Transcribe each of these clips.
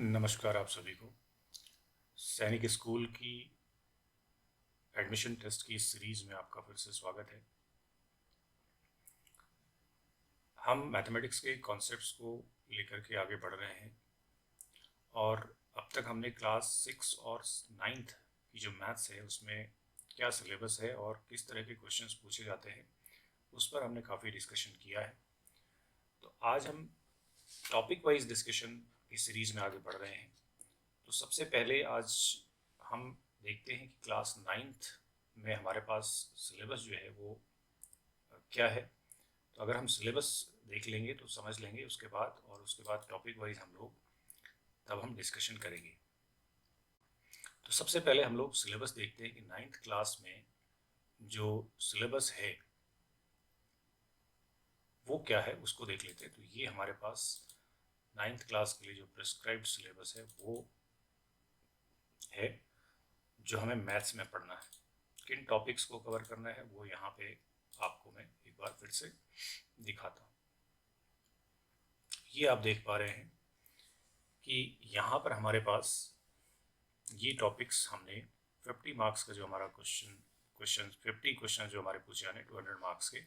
नमस्कार आप सभी को। सैनिक स्कूल की एडमिशन टेस्ट की इस सीरीज में आपका फिर से स्वागत है। हम मैथमेटिक्स के कॉन्सेप्ट्स को लेकर के आगे बढ़ रहे हैं और अब तक हमने क्लास 6 और 9th की जो मैथ्स है उसमें क्या सिलेबस है और किस तरह के क्वेश्चंस पूछे जाते हैं उस पर हमने काफ़ी डिस्कशन किया है। तो आज हम टॉपिक वाइज डिस्कशन की सीरीज में आगे बढ़ रहे हैं। तो सबसे पहले आज हम देखते हैं कि क्लास 9th में हमारे पास सिलेबस जो है वो क्या है। तो अगर हम सिलेबस देख लेंगे तो समझ लेंगे उसके बाद टॉपिक वाइज हम लोग तब हम डिस्कशन करेंगे। तो सबसे पहले हम लोग सिलेबस देखते हैं कि 9th क्लास में जो सिलेबस है वो क्या है उसको देख लेते हैं। तो ये हमारे पास 9th क्लास के लिए जो प्रिस्क्राइब्ड सिलेबस है वो है जो हमें मैथ्स में पढ़ना है। किन टॉपिक्स को कवर करना है वो यहाँ पे आपको मैं एक बार फिर से दिखाता हूँ। ये आप देख पा रहे हैं कि यहाँ पर हमारे पास ये टॉपिक्स हमने 50 मार्क्स का जो हमारा क्वेश्चन 50 क्वेश्चन जो हमारे पूछे जाने 200 मार्क्स के,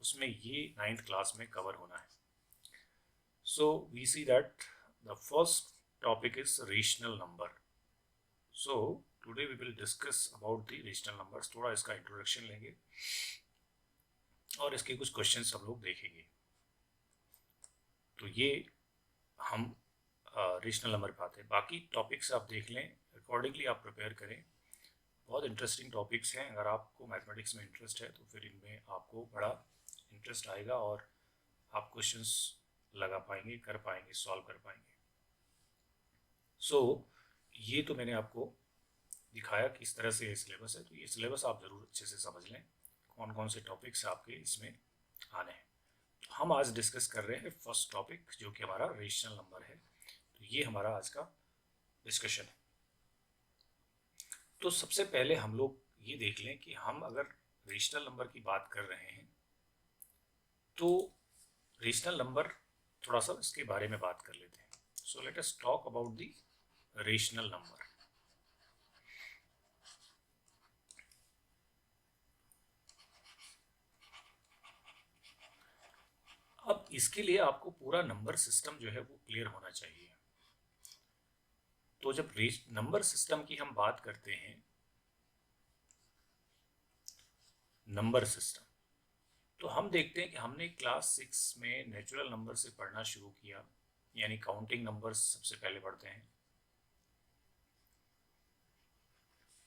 उसमें ये 9th क्लास में कवर होना है। So we see that the first topic is rational number. So today we will discuss about the rational numbers. थोड़ा इसका इंट्रोडक्शन लेंगे और इसके कुछ क्वेश्चंस हम लोग देखेंगे। तो ये हम रेशनल नंबर पे आते हैं। बाकी टॉपिक्स आप देख लें, अकॉर्डिंगली आप प्रिपेयर करें। बहुत इंटरेस्टिंग टॉपिक्स हैं। अगर आपको मैथमेटिक्स में इंटरेस्ट है तो फिर इनमें आपको बड़ा इंटरेस्ट आएगा और आप क्वेश्चंस लगा पाएंगे, कर पाएंगे, सॉल्व कर पाएंगे। सो ये तो मैंने आपको दिखाया कि इस तरह से ये सिलेबस है। तो ये सिलेबस आप ज़रूर अच्छे से समझ लें, कौन कौन से टॉपिक्स आपके इसमें आने हैं। तो हम आज डिस्कस कर रहे हैं फर्स्ट टॉपिक जो कि हमारा रेशनल नंबर है। तो ये हमारा आज का डिस्कशन है। तो सबसे पहले हम लोग ये देख लें कि हम अगर रेशनल नंबर की बात कर रहे हैं तो रेशनल नंबर थोड़ा सा इसके बारे में बात कर लेते हैं। So let us talk about the rational number. अब इसके लिए आपको पूरा नंबर सिस्टम जो है वो क्लियर होना चाहिए। तो जब नंबर सिस्टम की हम बात करते हैं, नंबर सिस्टम, तो हम देखते हैं कि हमने क्लास 6 में नेचुरल नंबर से पढ़ना शुरू किया, यानी काउंटिंग नंबर्स सबसे पहले पढ़ते हैं।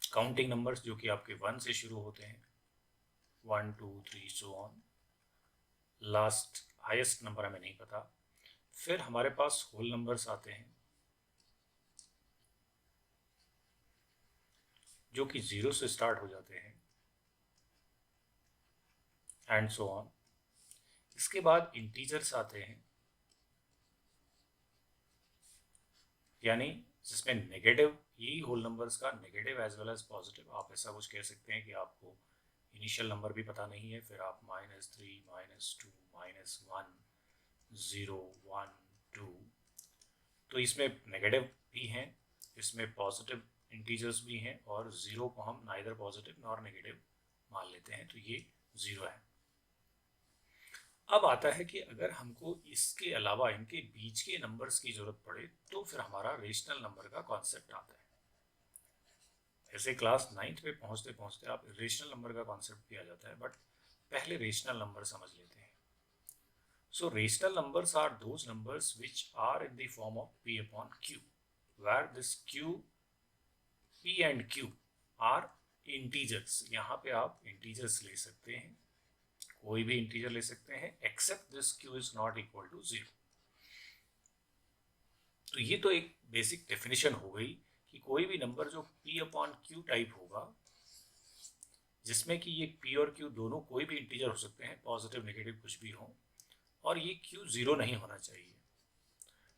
काउंटिंग नंबर्स जो कि आपके 1 से शुरू होते हैं, 1 2 3 so on. Last highest number हमें नहीं पता। फिर हमारे पास होल नंबर्स आते हैं जो कि 0 से स्टार्ट हो जाते हैं, एंड सो ऑन। इसके बाद इंटीजर्स आते हैं, यानी जिसमें नेगेटिव, यही होल नंबर्स का negative as well as positive. आप ऐसा कुछ कह सकते हैं कि आपको इनिशियल नंबर भी पता नहीं है, फिर आप -3 -2 -1 0 1 2, तो इसमें नेगेटिव भी हैं, इसमें पॉजिटिव इंटीजर्स भी हैं, और 0 को हम नाइदर पॉजिटिव नॉर नेगेटिव मान लेते हैं, तो ये 0 है। अब आता है कि अगर हमको इसके अलावा इनके बीच के नंबर्स की जरूरत पड़े तो फिर हमारा रेशनल नंबर का कॉन्सेप्ट आता है। ऐसे क्लास 9th पे पहुंचते पहुंचते आप रेशनल नंबर का कॉन्सेप्ट भी आ जाता है, बट पहले रेशनल नंबर समझ लेते हैं। So rational numbers are those numbers which are in the form of p upon q, where this q, p and q are integers. यहाँ पे आप इंटीजर्स ले सकते हैं, कोई भी इंटीजर ले सकते हैं, except this q is not equal to 0। तो ये तो एक बेसिक डेफिनेशन हो गई कि कोई भी नंबर जो p अपॉन q टाइप होगा, जिसमें कि ये p और q दोनों कोई भी इंटीजर हो सकते हैं, पॉजिटिव नेगेटिव कुछ भी हो, और ये q 0 नहीं होना चाहिए।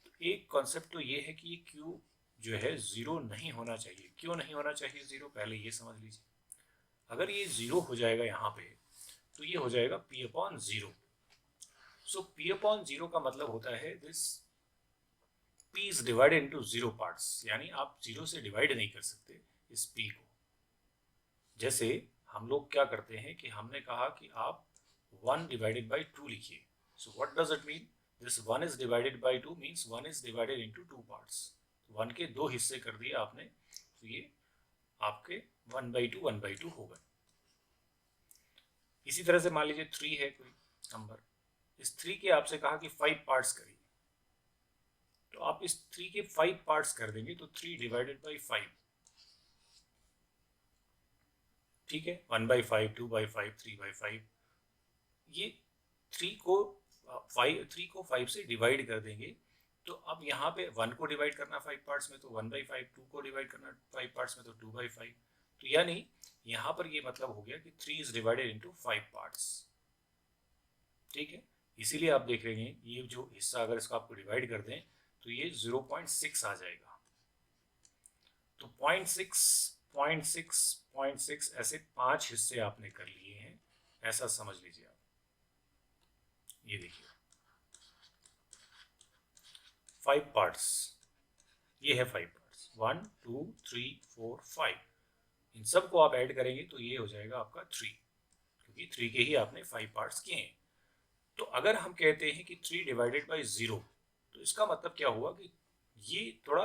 तो एक कॉन्सेप्ट तो ये है कि ये q जो है 0 नहीं होना चाहिए। क्यों नहीं होना चाहिए 0, पहले ये समझ लीजिए। अगर ये 0 हो जाएगा यहाँ पे तो ये हो जाएगा p अपॉन 0। सो p अपॉन 0 का मतलब होता है this p is divided into 0 parts, यानी आप 0 से डिवाइड नहीं कर सकते इस p को। जैसे हम लोग क्या करते हैं कि हमने कहा कि आप 1 डिवाइडेड बाई 2 लिखिए। So what does it mean? This 1 is divided by 2 means 1 is divided into 2 parts. 1 के 2 हिस्से कर दिए आपने, तो ये आपके 1/2 हो गए। इसी तरह से मान लीजिए 3 है कोई नंबर, इस 3 के आपसे कहा कि 5 पार्ट्स करिए, तो आप इस 3 के 5 पार्ट्स कर देंगे, तो 3 डिवाइडेड बाई 5, ठीक है, 1/5, 2/5, 3/5। ये 3 को 5 से डिवाइड कर देंगे, तो अब यहाँ पे 1 को डिवाइड करना 5 पार्ट्स में तो 1/5, 2 को डिवाइड करना 5 पार्ट्स में तो 2/5। तो यानी यहाँ पर ये मतलब हो गया कि 3 इज डिवाइडेड इनटू 5 पार्ट्स, ठीक है। इसीलिए आप देख रहे हैं ये जो हिस्सा अगर इसको आपको डिवाइड कर दें तो ये 0.6 आ जाएगा। तो 0.6, 0.6, 0.6 ऐसे 5 हिस्से आपने कर लिए हैं, ऐसा समझ लीजिए आप। ये देखिए 5 पार्ट्स, ये है 5 पार्ट्स, 1 2 3 4 5। इन सब को आप ऐड करेंगे तो ये हो जाएगा आपका 3, क्योंकि 3 के ही आपने 5 पार्ट्स किए हैं। तो अगर हम कहते हैं कि 3 डिवाइडेड बाई 0, तो इसका मतलब क्या हुआ कि ये थोड़ा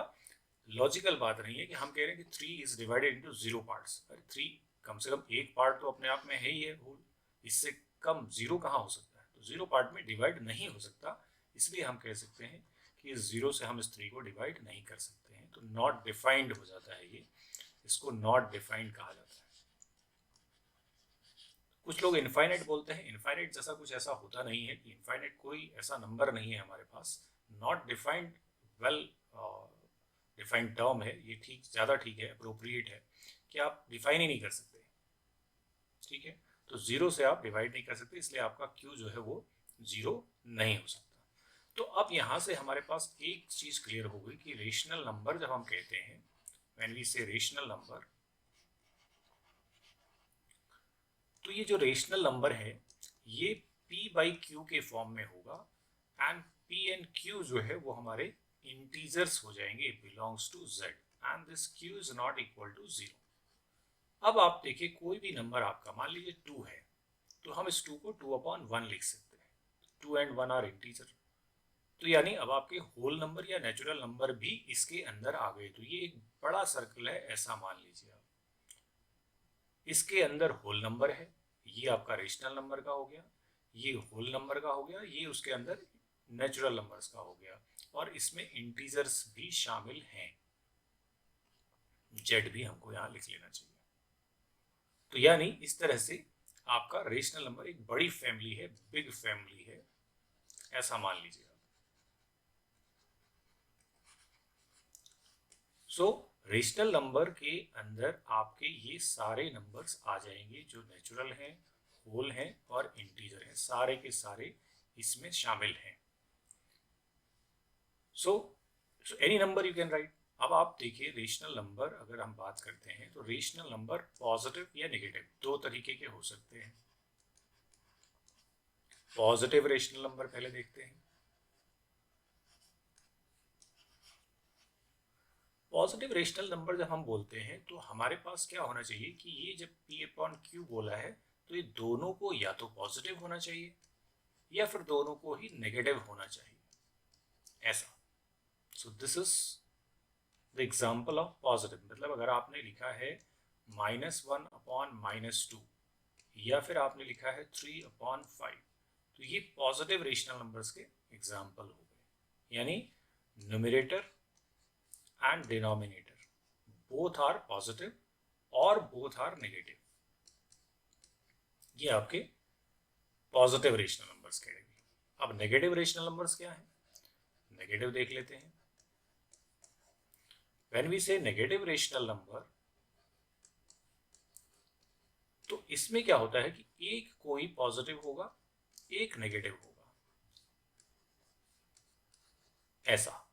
लॉजिकल बात नहीं है कि हम कह रहे हैं कि 3 इज डिवाइडेड इनटू 0 पार्ट्स। अरे 3 कम से कम एक पार्ट तो अपने आप में है ही है होल, इससे कम 0 कहाँ हो सकता है? तो 0 पार्ट में डिवाइड नहीं हो सकता, इसलिए हम कह सकते हैं कि इस 0 से हम इस 3 को डिवाइड नहीं कर सकते हैं। तो नॉट डिफाइंड हो जाता है ये, इसको नॉट डिफाइंड कहा जाता है। कुछ लोग इनफाइनाइट बोलते हैं, इनफाइनाइट जैसा कुछ ऐसा होता नहीं है कि इनफाइनाइट कोई ऐसा नंबर नहीं है हमारे पास। Not defined well defined term है ये, ठीक, ज़्यादा ठीक है, अप्रोप्रिएट है कि आप डिफाइन ही नहीं कर सकते, ठीक है। तो 0 से आप डिवाइड नहीं कर सकते, इसलिए आपका Q जो है वो 0 नहीं हो सकता। तो अब यहाँ से हमारे पास एक चीज़ क्लियर हो गई कि रेशनल नंबर जब हम कहते हैं, व्हेन वी से रेशनल नंबर, तो ये जो रेशनल नंबर है ये p/q के फॉर्म में होगा, एंड p एंड q जो है वो हमारे इंटीजर्स हो जाएंगे, belongs to z, and this q is not equal to 0। अब आप देखिए कोई भी नंबर आपका, मान लीजिए 2 है, तो हम इस 2 को 2/1 लिख सकते हैं। 2 एंड 1 आर इंटीजर, तो यानी अब आपके होल नंबर या नेचुरल नंबर भी इसके अंदर आ गए। तो ये एक बड़ा सर्कल है ऐसा मान लीजिए आप, इसके अंदर होल नंबर है, ये आपका रेशनल नंबर का हो गया, ये होल नंबर का हो गया, ये उसके अंदर नेचुरल नंबर्स का हो गया, और इसमें इंटीजर्स भी शामिल हैं। जेड भी हमको यहाँ लिख लेना चाहिए। तो यानी इस तरह से आपका रेशनल नंबर एक बड़ी फैमिली है, बिग फैमिली है, ऐसा मान लीजिए आप। सो रेशनल नंबर के अंदर आपके ये सारे नंबर्स आ जाएंगे जो नेचुरल हैं, होल हैं और इंटीजर हैं, सारे के सारे इसमें शामिल हैं। So any number you can write. अब आप देखिए रेशनल नंबर अगर हम बात करते हैं तो रेशनल नंबर पॉजिटिव या नेगेटिव दो तरीके के हो सकते हैं। पॉजिटिव रेशनल नंबर पहले देखते हैं। पॉजिटिव रेशनल नंबर जब हम बोलते हैं तो हमारे पास क्या होना चाहिए कि ये जब p/q बोला है तो ये दोनों को या तो पॉजिटिव होना चाहिए या फिर दोनों को ही नेगेटिव होना चाहिए, ऐसा। सो this is the example of positive. मतलब अगर आपने लिखा है -1/-2 या फिर आपने लिखा है 3/5, तो ये पॉजिटिव रेशनल नंबर्स के एग्जाम्पल हो गए। यानी numerator and denominator both are positive और both are negative, ये आपके पॉजिटिव रेशनल नंबर्स कहलाएंगे। अब नेगेटिव रेशनल नंबर्स क्या है, नेगेटिव देख लेते हैं। व्हेन वी से नेगेटिव रेशनल नंबर, तो इसमें क्या होता है कि एक कोई पॉजिटिव होगा एक नेगेटिव होगा, ऐसा।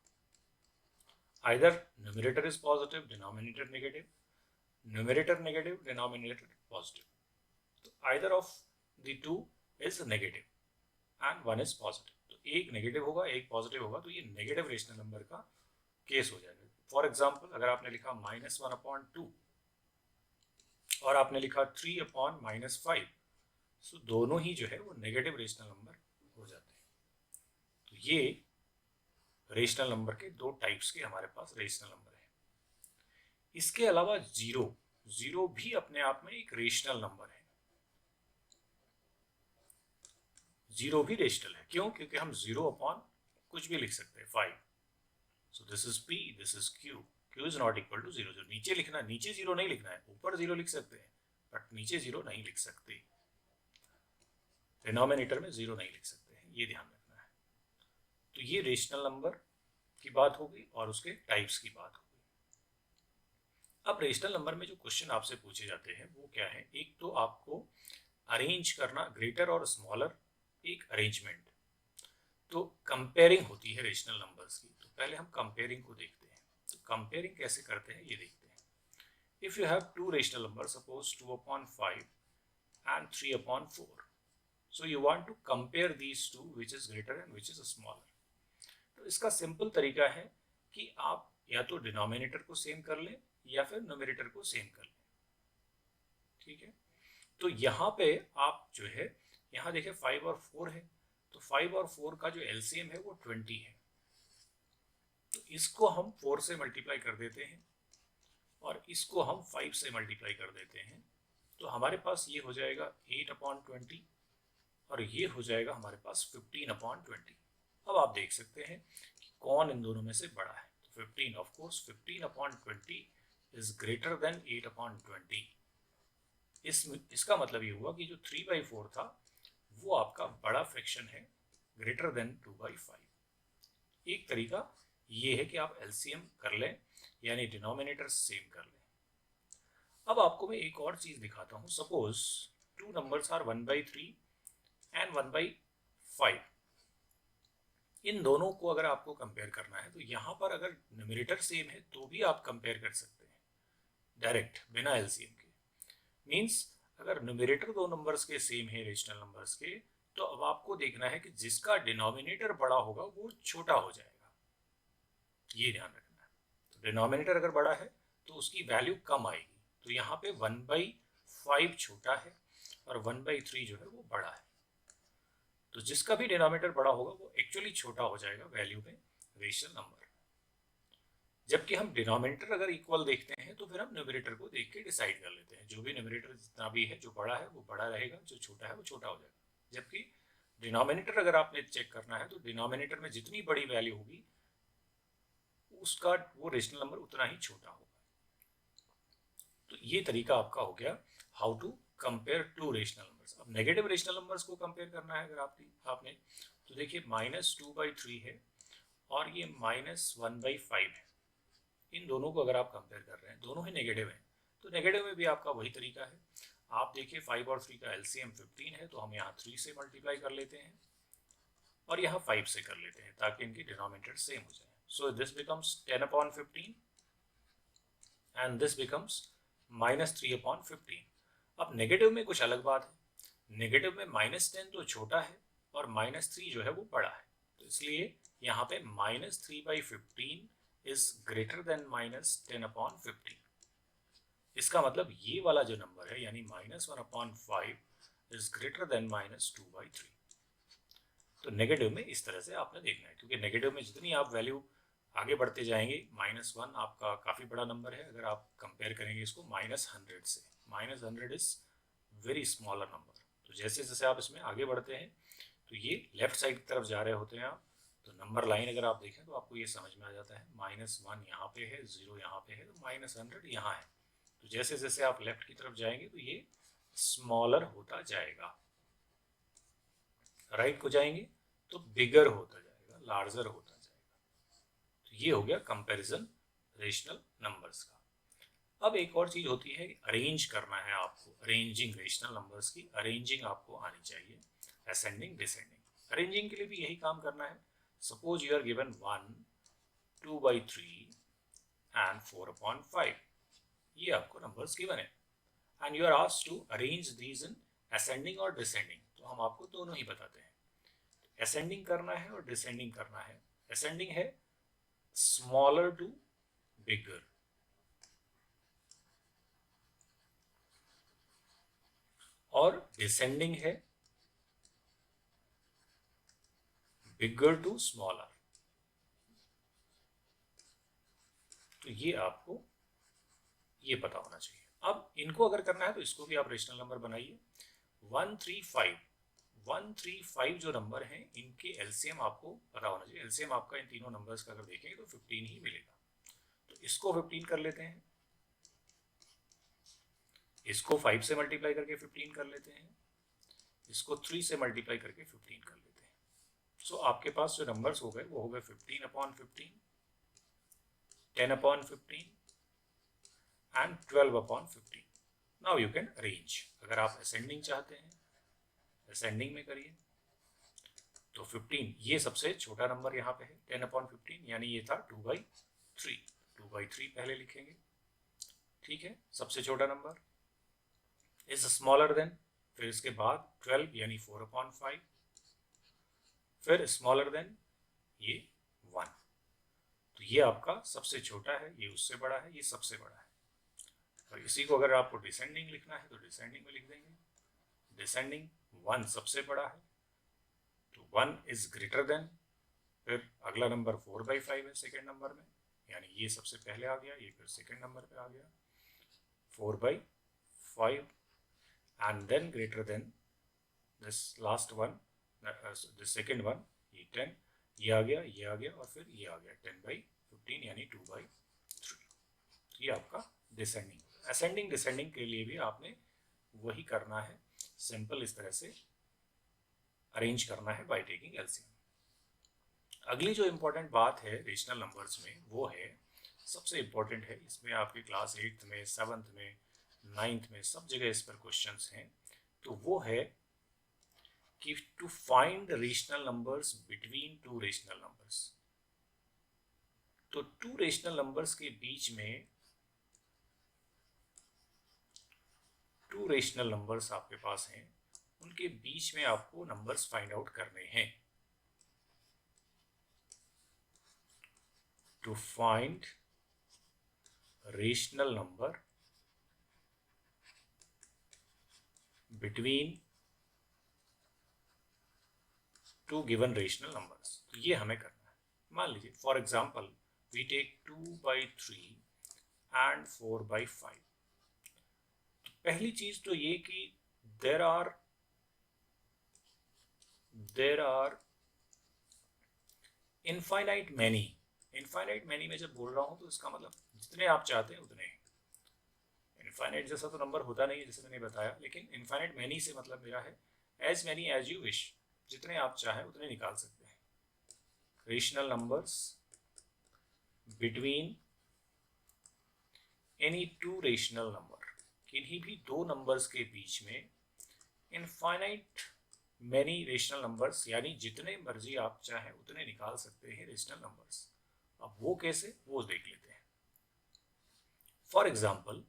Either numerator is positive, denominator negative, numerator negative, denominator positive. So either of the two is negative and one is positive. तो एक नेगेटिव होगा एक पॉजिटिव होगा, तो ये नेगेटिव रेशनल नंबर का केस हो जाएगा। फॉर एग्जाम्पल अगर आपने लिखा -1/2 और आपने लिखा 3/-5, तो दोनों ही जो है वो नेगेटिव रेशनल नंबर हो जाते हैं। तो ये रेशनल नंबर के दो टाइप्स के हमारे पास रेशनल नंबर है। इसके अलावा जीरो भी अपने आप में एक रेशनल नंबर है। जीरो भी रेशनल है, क्यों? क्योंकि हम 0/ कुछ भी लिख सकते हैं, 5। So this is p, this is q, q is not equal to 0। जो नीचे लिखना, नीचे 0 नहीं लिखना है, ऊपर 0 लिख सकते हैं बट नीचे 0 नहीं लिख सकते, डिनोमिनेटर में 0 नहीं लिख सकते हैं, ये ध्यान रखना है। तो ये रेशनल नंबर की बात हो गई और उसके टाइप्स की बात हो गई। अब रेशनल नंबर में जो क्वेश्चन आपसे पूछे जाते हैं वो क्या है? एक तो आपको अरेंज करना, ग्रेटर और स्मॉलर एक अरेंजमेंट, तो कंपेयरिंग होती है रेशनल नंबर्स की। तो पहले हम कंपेयरिंग को देखते हैं। तो कंपेयरिंग कैसे करते हैं ये देखते हैं। If you have two rational number, suppose 2/5 and 3/4, so you want to compare these two, which is greater and which is smaller. तो इसका सिंपल तरीका है कि आप या तो डिनोमिनेटर को सेम कर लें या फिर न्यूमरेटर को सेम कर लें, ठीक है। तो यहाँ पे आप जो है, यहाँ देखिए 5 और 4 है, तो 5 और 4 का जो एलसीएम है वो 20 है। तो इसको हम 4 से मल्टीप्लाई कर देते हैं और इसको हम 5 से मल्टीप्लाई कर देते हैं, तो हमारे पास ये हो जाएगा 8/20 और ये हो जाएगा हमारे पास 15/20। अब आप देख सकते हैं कि कौन इन दोनों में से बड़ा है। तो 15, of course 15/20 is greater than 8/20। इसका मतलब ये हुआ कि जो 3/4 था वो आपका बड़ा फ्रैक्शन है, ग्रेटर देन 2/5। एक तरीका ये है कि आप एलसीएम कर लें, यानी डिनोमिनेटर सेम कर लें। अब आपको मैं एक और चीज दिखाता हूं। Suppose two numbers are 1/3 and 1/5। इन दोनों को अगर आपको कंपेयर करना है तो यहाँ पर अगर न्यूमरेटर सेम है तो भी आप कंपेयर कर सकते हैं डायरेक्ट, बिना एलसीएम के। मीन्स अगर न्यूमरेटर दो नंबर्स के सेम है, रेशनल नंबर्स के, तो अब आपको देखना है कि जिसका डिनोमिनेटर बड़ा होगा वो छोटा हो जाएगा, ये ध्यान रखना है। तो डिनोमिनेटर अगर बड़ा है तो उसकी वैल्यू कम आएगी। तो यहाँ पे 1/5 छोटा है और 1/3 जो है वो बड़ा है। तो जिसका भी डिनोमिनेटर बड़ा होगा वो एक्चुअली छोटा हो जाएगा वैल्यू में, रेशनल नंबर। जबकि हम डिनोमिनेटर अगर इक्वल देखते हैं तो फिर हम न्यूमरेटर को देख के डिसाइड कर लेते हैं। जो भी न्यूमरेटर जितना भी है, जो बड़ा है वो बड़ा रहेगा, जो छोटा है वो छोटा हो जाएगा। जबकि डिनोमिनेटर अगर आपने चेक करना है तो डिनोमिनेटर में जितनी बड़ी वैल्यू होगी उसका वो रेशनल नंबर उतना ही छोटा होगा। तो ये तरीका आपका हो गया how to compare two rational numbers. अब नेगेटिव रेशनल नंबर्स को कंपेयर करना है अगर आपने तो देखिए -2/3 है और ये -1/5 है। इन दोनों को अगर आप कंपेयर कर रहे हैं, दोनों ही नेगेटिव हैं, तो नेगेटिव में भी आपका वही तरीका है। आप देखिए 5 और 3 का एलसीएम 15 है, तो हम यहाँ 3 से मल्टीप्लाई कर लेते हैं और यहाँ 5 से कर लेते हैं ताकि इनकी डिनोमिनेटर सेम हो जाए। So this becomes 10/15 and this becomes -3/15। अब नेगेटिव में कुछ अलग बात है। नेगेटिव में -10 तो छोटा है और -3 जो है वो बड़ा है, तो इसलिए यहाँ पे -3/15 is greater than -10/15। इसका मतलब ये वाला जो नंबर है यानी -1/5 is greater than -2/3। तो नेगेटिव में इस तरह से आपने देखना है, क्योंकि नेगेटिव में जितनी आप वैल्यू आगे बढ़ते जाएंगे, -1 आपका काफ़ी बड़ा नंबर है। अगर आप कंपेयर करेंगे इसको -100 से, -100 इज वेरी स्मॉलर नंबर। तो जैसे जैसे आप इसमें आगे बढ़ते हैं तो ये लेफ्ट साइड की तरफ जा रहे होते हैं आप। तो नंबर लाइन अगर आप देखें तो आपको ये समझ में आ जाता है, -1 यहाँ पे है, 0 यहाँ पे है, तो -100 यहाँ है। तो जैसे जैसे आप लेफ्ट की तरफ जाएंगे तो ये स्मॉलर होता जाएगा, राइट को जाएंगे तो बिगर होता जाएगा, लार्जर होता जाएगा। तो ये हो गया कंपैरिजन रेशनल नंबर्स का। अब एक और चीज होती है, अरेंज करना है आपको, अरेंजिंग रेशनल नंबर्स की अरेंजिंग आपको आनी चाहिए, असेंडिंग डिसेंडिंग। अरेंजिंग के लिए भी यही काम करना है। Suppose you are given 1, 2/3 and 4/5, ये आपको नंबर्स गिवन है and you are asked to arrange these in ascending और डिसेंडिंग। तो हम आपको दोनों ही बताते हैं, असेंडिंग करना है और डिसेंडिंग करना है। असेंडिंग है स्मॉलर टू बिगर, और डिसेंडिंग है बिगर टू स्मॉलर। तो ये आपको ये पता होना चाहिए। अब इनको अगर करना है तो इसको भी आप रेशनल नंबर बनाइए। 135 जो नंबर हैं इनके एलसीएम आपको पता होना चाहिए। एलसीएम आपका इन तीनों नंबर्स का अगर देखेंगे तो 15 ही मिलेगा। तो इसको 15 कर लेते हैं, इसको 5 से मल्टीप्लाई करके 15 कर लेते हैं, इसको 3 से मल्टीप्लाई करके 15 कर लेते हैं। सो आपके पास जो नंबर्स हो गए वो हो गए 15/15, 10/15 and 12/15। Now you can arrange. अगर आप असेंडिंग चाहते हैं असेंडिंग में करिए। तो 15 ये सबसे छोटा नंबर यहाँ पे है 10/15, यानी ये था 2/3। 2/3 पहले लिखेंगे, ठीक है, सबसे छोटा नंबर इज स्मॉलर देन, फिर इसके बाद 12 यानी 4/5, फिर स्मॉलर देन ये 1। तो ये आपका सबसे छोटा है, ये उससे बड़ा है, ये सबसे बड़ा है। और इसी को अगर आपको डिसेंडिंग लिखना है तो डिसेंडिंग में लिख देंगे। डिसेंडिंग 1 सबसे बड़ा है तो 1 इज ग्रेटर देन, फिर अगला नंबर 4/5 है सेकेंड नंबर में, यानी ये सबसे पहले आ गया, ये फिर सेकेंड नंबर पे आ गया 4/5, and then greater than this last one, this second one, ये 10, ये आ गया, ये आ गया, और फिर ये आ गया 10/15 यानी 2/3। ये आपका डिसेंडिंग। असेंडिंग डिसेंडिंग के लिए भी आपने वही करना है, सिंपल इस तरह से अरेंज करना है बाय टेकिंग एलसीएम। अगली जो इम्पोर्टेंट बात है रेशनल नंबर्स में वो है, सबसे इम्पोर्टेंट है, इसमें आपके क्लास 8th में 7th में 9th में सब जगह इस पर क्वेश्चंस हैं। तो वो है कि to find rational numbers between two rational numbers. तो टू रेशनल नंबर्स के बीच में, टू रेशनल नंबर्स आपके पास हैं, उनके बीच में आपको नंबर्स फाइंड आउट करने हैं। To find rational number between two given rational numbers, तो ये हमें करना है। मान लीजिए for example we take 2/3 and 4/5। पहली चीज तो ये कि there are infinite many. Infinite many में जब बोल रहा हूं तो इसका मतलब जितने आप चाहते हैं उतने। इनफाइनाइट जैसा तो नंबर होता नहीं है जैसे मैंने बताया, लेकिन इनफाइनाइट मैनी से मतलब मेरा है as many as you wish, जितने आप चाहें उतने निकाल सकते हैं। Rational numbers between any two rational number, किन्हीं भी दो नंबर्स के बीच में इनफाइनाइट मैनी रेशनल नंबर्स, यानी जितने मर्जी आप चाहें उतने निकाल सकते हैं रेशनल नंबर्स। अब वो कैसे, वो देख लेते हैं। फॉर एग्जाम्पल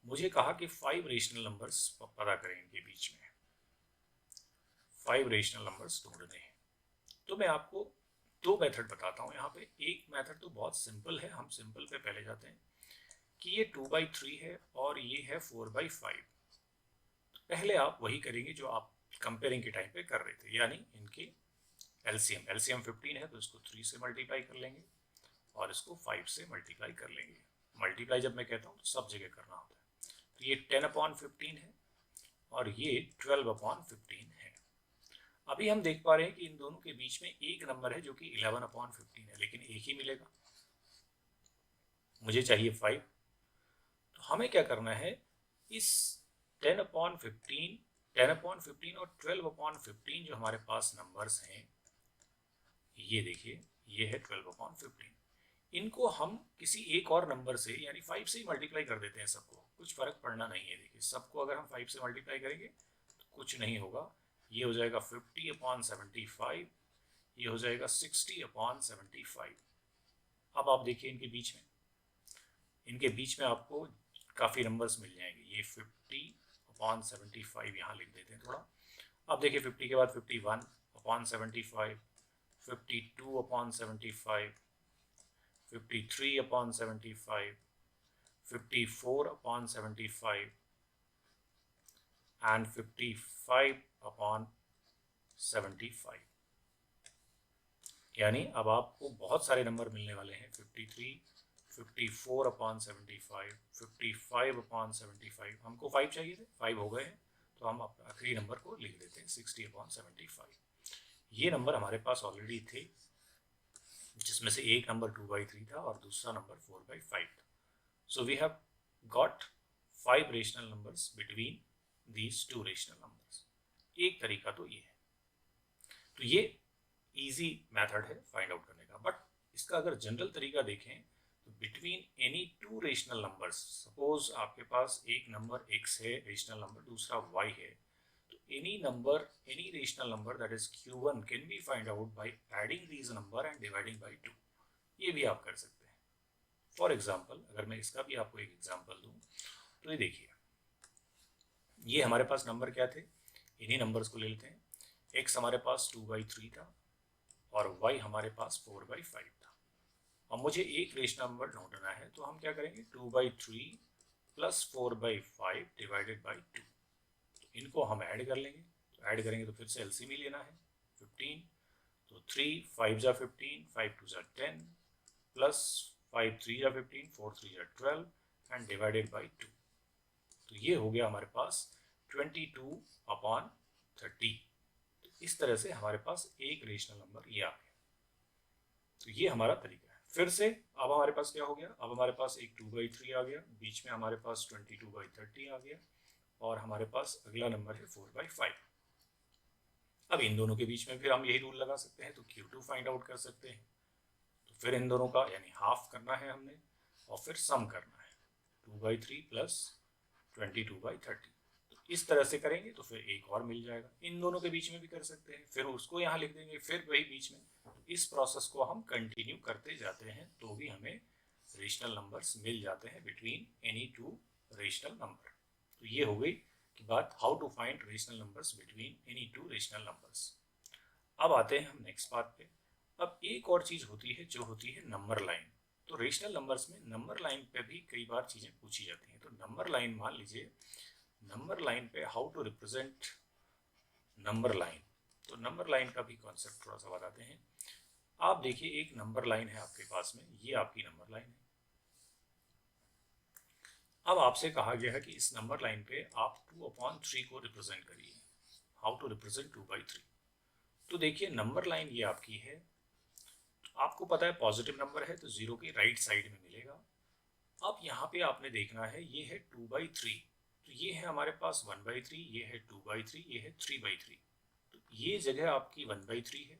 मुझे कहा कि 5 रेशनल नंबर्स पता करें इनके बीच में, 5 रेशनल नंबर्स ढूंढने हैं। तो मैं आपको दो मेथड बताता हूँ यहाँ पे। एक मेथड तो बहुत सिंपल है, हम सिंपल पे पहले जाते हैं कि ये 2/3 है और ये है 4/5। पहले आप वही करेंगे जो आप कंपेयरिंग के टाइम पे कर रहे थे, यानी इनके एलसीएम। एलसीएम 15 है तो इसको 3 से मल्टीप्लाई कर लेंगे और इसको 5 से मल्टीप्लाई कर लेंगे। मल्टीप्लाई जब मैं कहता हूँ तो सब जगह करना होता है। तो ये 10/15 है और ये 12/15 है। अभी हम देख पा रहे हैं कि इन दोनों के बीच में एक नंबर है जो कि 11/15 है, लेकिन एक ही मिलेगा, मुझे चाहिए 5। तो हमें क्या करना है, इस 10/15 और 12/15 जो हमारे पास नंबर्स हैं, ये देखिए ये है 12/15, इनको हम किसी एक और नंबर से यानी 5 से ही मल्टीप्लाई कर देते हैं सबको, कुछ फर्क पड़ना नहीं है। देखिए सबको अगर हम 5 से मल्टीप्लाई करेंगे तो कुछ नहीं होगा, ये हो जाएगा 50/75, ये हो जाएगा 60/75। अब आप देखिए इनके बीच में आपको काफ़ी नंबर्स मिल जाएंगे। ये 50/75 यहाँ लिख देते हैं थोड़ा। अब देखिए 50 के बाद 51/75, 52/75, 53/75, 54/75 and 55/75। यानी अब आपको बहुत सारे नंबर मिलने वाले हैं, 53, 54/75, 55/75। हमको 5 चाहिए थे, 5 हो गए हैं, तो हम आखिरी नंबर को लिख देते हैं 60/75। ये नंबर हमारे पास ऑलरेडी थे, जिसमें से एक नंबर 2/3 था और दूसरा नंबर 4/5 था। So we have got 5 rational numbers between these 2 rational numbers. एक तरीका तो ये है, तो ये इजी मेथड है फाइंड आउट करने का। बट इसका अगर जनरल तरीका देखें तो between any 2 rational numbers, suppose आपके पास एक नंबर x है रेशनल नंबर, दूसरा y है, तो any number, any rational number that is q1 can be find out by adding these number and dividing by 2। ये भी आप कर सकते हैं। फॉर एग्जाम्पल, अगर मैं इसका भी आपको एक एग्जाम्पल दूं, तो ये देखिए, ये हमारे पास नंबर क्या थे, इन्हीं नंबर्स को ले लेते हैं। x हमारे पास 2/3 था और y हमारे पास 4/5 था। अब मुझे एक रेशनल नंबर ढूंढना है, तो हम क्या करेंगे, 2/3 प्लस 4/5 डिवाइडेड बाई 2। इनको हम ऐड कर लेंगे, तो ऐड करेंगे तो फिर से एलसीएम ही लेना है, 15। तो 3 5 जा 15, 5 2 जा 10 प्लस 5 3 जा 15, 4 3 जा 12 एंड डिवाइडेड बाई 2। तो ये हो गया हमारे पास 22/30। तो इस तरह से हमारे पास एक रेशनल नंबर ये आ गया। तो ये हमारा तरीका है। फिर से अब हमारे पास क्या हो गया, अब हमारे पास एक 2/3 आ गया, बीच में हमारे पास 22/30 आ गया और हमारे पास अगला नंबर है 4/5। अब इन दोनों के बीच में फिर हम यही रूल लगा सकते हैं, तो Q2 फाइंड आउट कर सकते हैं। तो फिर इन दोनों का यानी हाफ करना है हमने और फिर सम करना है, 2/3 प्लस 22/30। तो इस तरह से करेंगे तो फिर एक और मिल जाएगा। इन दोनों के बीच में भी कर सकते हैं, फिर उसको यहाँ लिख देंगे, फिर वही बीच में। इस प्रोसेस को हम कंटिन्यू करते जाते हैं तो भी हमें रेशनल नंबर्स मिल जाते हैं बिटवीन एनी 2 रेशनल नंबर। तो ये हो गई कि बात, how to find rational numbers between any 2 rational numbers. अब आते हैं हम नेक्स्ट बात पे। अब एक और चीज होती है जो होती है नंबर लाइन। तो रेशनल नंबर्स में नंबर लाइन पे भी कई बार चीजें पूछी जाती हैं। तो नंबर लाइन, मान लीजिए नंबर लाइन पे how to represent number line. तो नंबर लाइन का भी कॉन्सेप्ट थोड़ा सा बताते हैं। आप देखिए, एक नंबर लाइन है आपके पास में, ये आपकी नंबर लाइन है। अब आपसे कहा गया है कि इस नंबर लाइन पे आप 2/3 को रिप्रेजेंट करिए। How to represent 2/3। तो देखिए, नंबर लाइन ये आपकी है, आपको पता है पॉजिटिव नंबर है तो 0 के राइट साइड में मिलेगा। अब यहाँ पे आपने देखना है, ये है 2/3, तो ये है हमारे पास 1/3, ये है 2/3, ये है 3/3। तो ये जगह आपकी 1/3 है,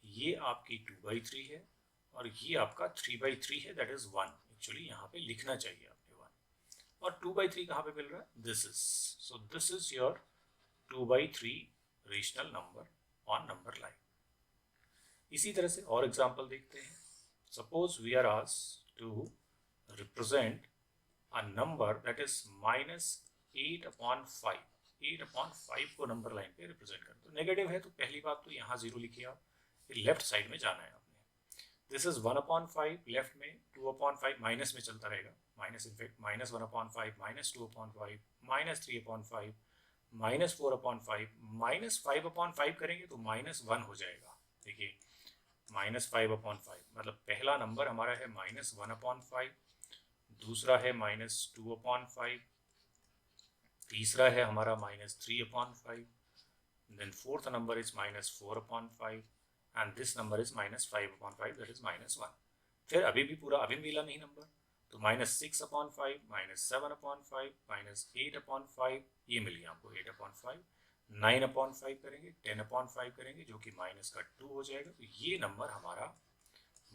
ये आपकी 2/3 है और ये आपका 3/3 है, दैट इज 1। एक्चुअली यहाँ पे लिखना चाहिए आपने 1। और 2/3 कहाँ पे मिल रहा है, this is, so this is your 2/3 rational number on number line. इसी तरह से और एग्जाम्पल देखते हैं। Suppose we are asked to represent a number that is -8/5। 8/5 को नंबर लाइन पे रिप्रेजेंट करें। तो नेगेटिव है तो पहली बात तो यहाँ 0 लिखिए आप, फिर लेफ्ट साइड में जाना है आपने। दिस इज 1/5, लेफ्ट में 2/5 माइनस में चलता रहेगा, माइनस इनफेक्ट -1/5, -2/5, -3/5, -4/5, -5/5 करेंगे तो -1 हो जाएगा। देखिए, -5/5 मतलब पहला नंबर हमारा है -1/5, दूसरा है -2/5, तीसरा है हमारा -3/5, then fourth number is -4/5 and this number is -5/5, that is -1। फिर अभी भी पूरा अभी मिला नहीं नंबर, तो -6/5, -7/5, -8/5, ये मिल गया आपको 8/5। 9/5 करेंगे, 10/5 करेंगे, जो कि -2 हो जाएगा। तो ये नंबर हमारा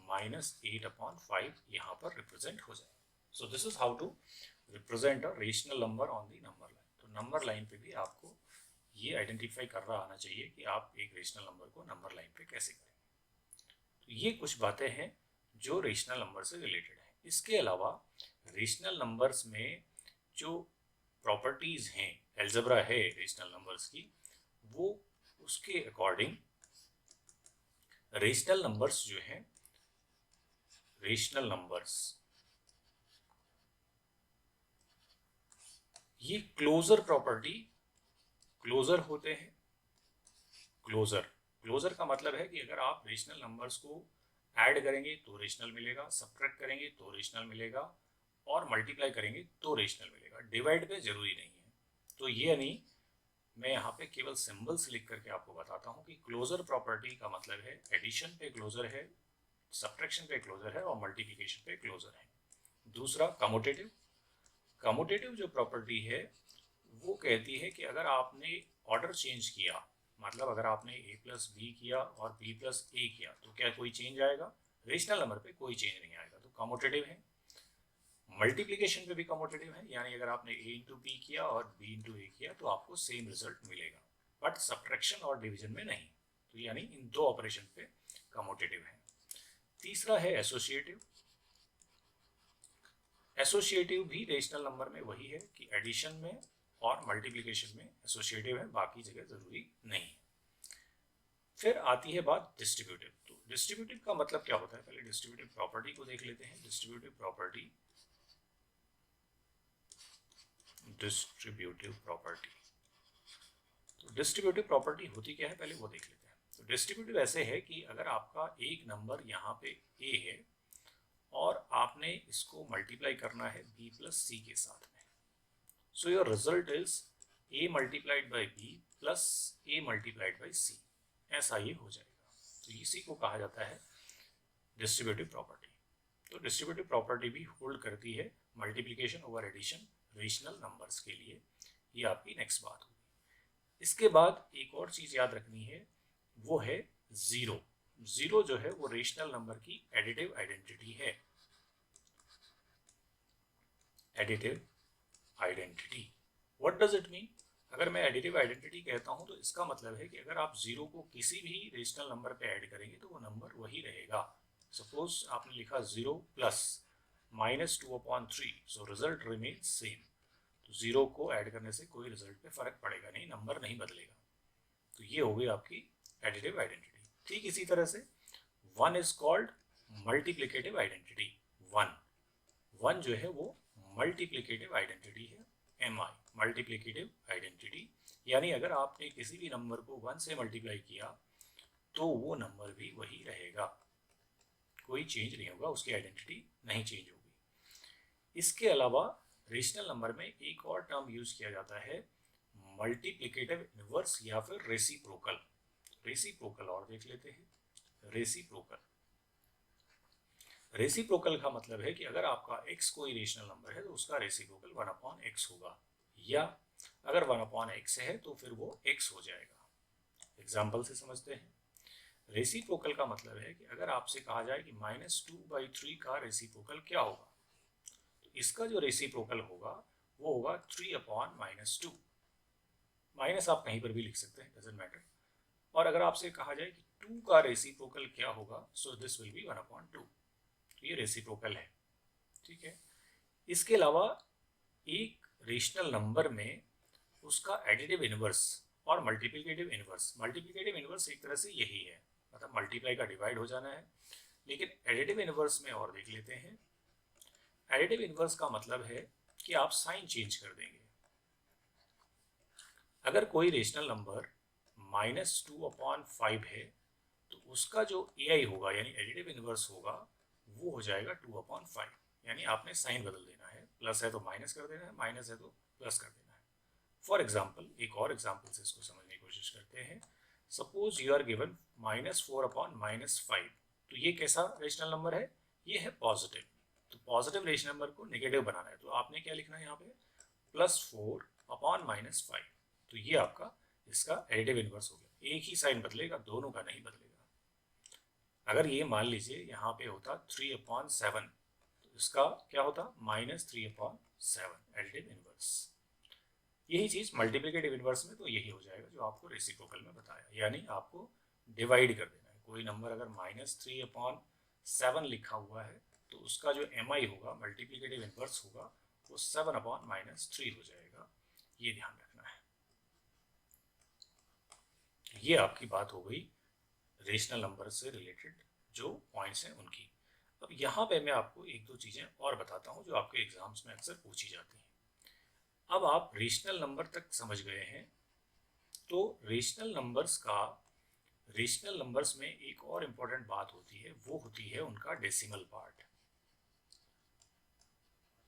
-8/5 यहाँ पर रिप्रेजेंट हो जाएगा। So this is how to represent a rational number on the number line. तो नंबर लाइन पे भी आपको ये आइडेंटिफाई कर रहा आना चाहिए कि आप एक रेशनल नंबर को नंबर लाइन पे कैसे करेंगे। तो ये कुछ बातें हैं जो रेशनल नंबर से रिलेटेड है। इसके अलावा रेशनल नंबर्स में जो प्रॉपर्टीज हैं, एल्जेब्रा है रेशनल नंबर्स की, वो उसके अकॉर्डिंग रेशनल नंबर्स जो हैं, रेशनल नंबर्स, ये क्लोजर प्रॉपर्टी, क्लोजर होते हैं। क्लोजर का मतलब है कि अगर आप रेशनल नंबर्स को ऐड करेंगे तो रेशनल मिलेगा, सब्ट्रैक्ट करेंगे तो रेशनल मिलेगा, और मल्टीप्लाई करेंगे तो रेशनल मिलेगा। डिवाइड पे जरूरी नहीं है। तो ये यानी मैं यहाँ पे केवल सिंबल्स लिख करके आपको बताता हूँ कि क्लोजर प्रॉपर्टी का मतलब है एडिशन पे क्लोजर है, सब्ट्रैक्शन पे क्लोजर है, और मल्टीप्लिकेशन पे क्लोजर है। दूसरा कमोटेटिव, कमोटेटिव जो प्रॉपर्टी है वो कहती है कि अगर आपने ऑर्डर चेंज किया, मतलब अगर आपने a प्लस बी किया और b प्लस ए किया, तो क्या कोई चेंज आएगा? रेशनल नंबर पे कोई चेंज नहीं आएगा, तो कमोटेटिव है। मल्टीप्लिकेशन पे भी कमोटेटिव है, यानी अगर आपने a इंटू बी किया और b इंटू ए किया तो आपको सेम रिजल्ट मिलेगा, बट सब्ट्रैक्शन और डिवीजन में नहीं। तो यानी इन दो ऑपरेशन पे कमोटेटिव है। तीसरा है एसोसिएटिव। एसोसिएटिव भी रेशनल नंबर में वही है कि एडिशन में और मल्टीप्लिकेशन में एसोसिएटिव है, बाकी जगह जरूरी नहीं है। फिर आती है बात डिस्ट्रीब्यूटिव। तो डिस्ट्रीब्यूटिव का मतलब क्या होता है, पहले डिस्ट्रीब्यूटिव प्रॉपर्टी को देख लेते हैं। डिस्ट्रीब्यूटिव प्रॉपर्टी, डिस्ट्रीब्यूटिव प्रॉपर्टी, तो डिस्ट्रीब्यूटिव प्रॉपर्टी होती क्या है पहले वो देख लेते हैं। तो डिस्ट्रीब्यूटिव ऐसे है कि अगर आपका एक नंबर यहाँ पे a है और आपने इसको मल्टीप्लाई करना है b प्लस सी के साथ में, so your result is a multiplied by b plus a multiplied by c, ऐसा ये हो जाएगा। तो इसी को कहा जाता है डिस्ट्रीब्यूटिव प्रॉपर्टी। तो डिस्ट्रीब्यूटिव प्रॉपर्टी भी होल्ड करती है multiplication over addition rational numbers के लिए। ये आपकी नेक्स्ट बात होगी। इसके बाद एक और चीज याद रखनी है, वो है जीरो। जीरो जो है वो रेशनल नंबर की एडिटिव आइडेंटिटी है। Additive identity, what does it mean? अगर मैं एडिटिव आइडेंटिटी कहता हूं तो इसका मतलब है कि अगर आप जीरो को किसी भी रेशनल नंबर पे ऐड करेंगे तो वो नंबर वही रहेगा। सपोज आपने लिखा 0 plus -2/3, so result remains same. तो जीरो को ऐड करने से कोई रिजल्ट पे फर्क पड़ेगा नहीं, नंबर नहीं बदलेगा। तो ये हो गई आपकी एडिटिव आइडेंटिटी। ठीक इसी तरह से one is called multiplicative identity. One जो है वो मल्टीप्लिकेटिव आइडेंटिटी है, MI, मल्टीप्लिकेटिव आइडेंटिटी। यानी अगर आपने किसी भी नंबर को 1 से मल्टीप्लाई किया तो वो नंबर भी वही रहेगा, कोई चेंज नहीं होगा, उसकी आइडेंटिटी नहीं चेंज होगी। इसके अलावा रेशनल नंबर में एक और टर्म यूज किया जाता है, मल्टीप्लिकेटिव इनवर्स या फिर रेसिप्रोकल। रेसिप्रोकल और देख लेते हैं। रेसिप्रोकल, रेसिप्रोकल का मतलब है कि अगर आपका x कोई रेशनल नंबर है तो उसका रेसिप्रोकल 1/x होगा, या अगर 1/x है तो फिर वो x हो जाएगा। एग्जाम्पल से समझते हैं। रेसिप्रोकल का मतलब है कि अगर आपसे कहा जाए कि -2/3 का रेसिप्रोकल क्या होगा, तो इसका जो रेसिप्रोकल होगा वो होगा 3/-2। माइनस आप कहीं पर भी लिख सकते हैं, डजंट मैटर। और अगर आपसे कहा जाए कि 2 का रेसिप्रोकल क्या होगा, सो दिस विल बी 1/2। तो ये रेसिप्रोकल है, ठीक है। इसके अलावा एक रेशनल नंबर में उसका एडिटिव इनवर्स और मल्टीप्लिकेटिव इनवर्स, मल्टीप्लिकेटिव इनवर्स एक तरह से यही है, मतलब मल्टीप्लाई का डिवाइड हो जाना है। लेकिन एडिटिव इनवर्स में और देख लेते हैं। एडिटिव इनवर्स का मतलब है कि आप साइन चेंज कर देंगे। अगर कोई रेशनल नंबर -2/5 है तो उसका जो AI होगा यानी एडिटिव इनवर्स होगा वो हो जाएगा 2/5, यानी आपने साइन बदल देना है, प्लस है तो माइनस कर देना है, माइनस है तो प्लस कर देना है। फॉर एग्जाम्पल, एक और एग्जाम्पल से इसको समझने की कोशिश करते हैं। सपोज यू आर गिवन -4/-5, तो ये कैसा रेशनल नंबर है? ये है पॉजिटिव। तो पॉजिटिव रेशनल नंबर को नेगेटिव बनाना है तो आपने क्या लिखना है यहाँ पे, +4/-5। तो ये आपका इसका एडिटिव इनवर्स हो गया। एक ही साइन बदलेगा, दोनों का नहीं बदलेगा। अगर ये मान लीजिए यहाँ पे होता 3/7, तो इसका क्या होता, -3/7 एडिटिव इनवर्स। यही चीज मल्टीप्लिकेटिव इनवर्स में तो यही हो जाएगा जो आपको रेसिप्रोकल में बताया, यानी आपको डिवाइड कर देना है। कोई नंबर अगर -3/7 लिखा हुआ है तो उसका जो MI होगा, मल्टीप्लिकेटिव इनवर्स होगा, वो 7/-3 हो जाएगा। ये ध्यान रखना है। ये आपकी बात हो गई रेशनल नंबर से रिलेटेड जो पॉइंट्स हैं उनकी। अब यहाँ पे मैं आपको एक दो चीज़ें और बताता हूँ जो आपके एग्जाम्स में अक्सर पूछी जाती हैं। अब आप रेशनल नंबर तक समझ गए हैं, तो रेशनल नंबर्स में एक और इम्पोर्टेंट बात होती है, वो होती है उनका डेसिमल पार्ट।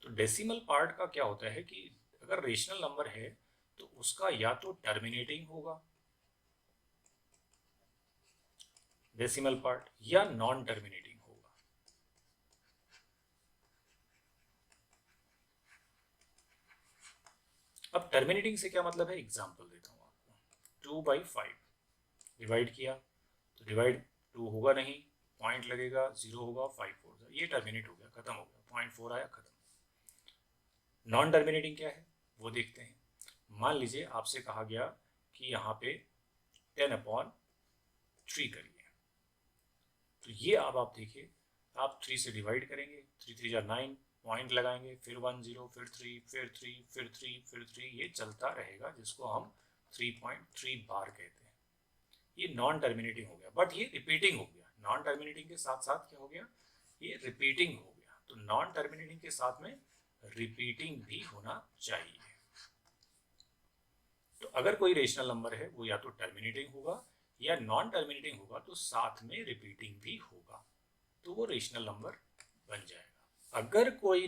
तो डेसिमल पार्ट का क्या होता है कि अगर रेशनल नंबर है तो उसका या तो टर्मिनेटिंग होगा डेसिमल पार्ट, या नॉन टर्मिनेटिंग होगा। अब टर्मिनेटिंग से क्या मतलब है, एग्जांपल देता हूं आपको। 2/5 डिवाइड किया तो डिवाइड 2 होगा नहीं, पॉइंट लगेगा, 0 होगा, 5 होगा, ये टर्मिनेट हो गया, खत्म हो गया, 0.4 आया, खत्म। नॉन टर्मिनेटिंग क्या है वो देखते हैं। मान लीजिए आपसे कहा गया कि यहाँ पे 10/3 करिए, तो ये अब आप देखिए, आप 3 से डिवाइड करेंगे, 3 3 9, पॉइंट लगाएंगे, फिर 1 0, फिर 3, फिर 3, फिर 3, फिर 3, ये चलता रहेगा, जिसको हम 3.3 बार कहते हैं। ये नॉन टर्मिनेटिंग हो गया, बट ये रिपीटिंग हो गया। नॉन टर्मिनेटिंग के साथ साथ क्या हो गया, ये रिपीटिंग हो गया। तो नॉन टर्मिनेटिंग के साथ में रिपीटिंग भी होना चाहिए। तो अगर कोई रेशनल नंबर है वो या तो टर्मिनेटिंग होगा या नॉन टर्मिनेटिंग होगा, तो साथ में रिपीटिंग भी होगा, तो वो रेशनल नंबर बन जाएगा। अगर कोई